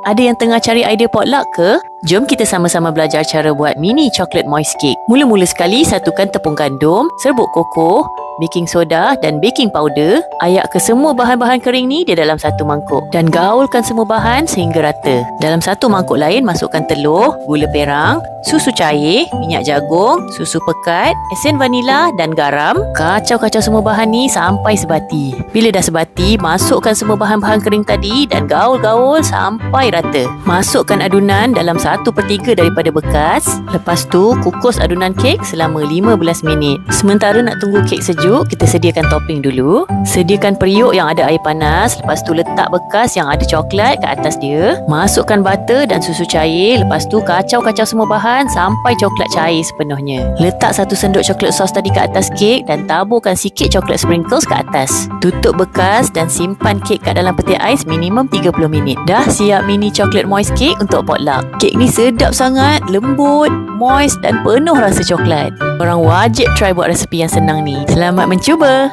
Ada yang tengah cari idea potluck ke? Jom kita sama-sama belajar cara buat mini chocolate moist cake. Mula-mula sekali, satukan tepung gandum, serbuk koko, baking soda dan baking powder. Ayak ke semua bahan-bahan kering ni di dalam satu mangkuk dan gaulkan semua bahan sehingga rata. Dalam satu mangkuk lain, masukkan telur, gula perang, susu cair, minyak jagung, susu pekat, esen vanila dan garam. Kacau-kacau semua bahan ni sampai sebati. Bila dah sebati, masukkan semua bahan-bahan kering tadi dan gaul-gaul sampai rata. Masukkan adunan dalam 1/3 daripada bekas. Lepas tu, kukus adunan kek selama 15 minit. Sementara nak tunggu kek sejuk, kita sediakan topping dulu. Sediakan periuk yang ada air panas. Lepas tu letak bekas yang ada coklat ke atas dia. Masukkan butter dan susu cair. Lepas tu kacau-kacau semua bahan sampai coklat cair sepenuhnya. Letak 1 sendok coklat sos tadi ke atas kek dan taburkan sikit coklat sprinkles ke atas. Tutup bekas dan simpan kek kat dalam peti ais minimum 30 minit. Dah siap mini chocolate moist cake untuk potluck. Kek ni sedap sangat, lembut, moist dan penuh rasa coklat. Orang wajib try buat resepi yang senang ni. Selamat mencuba!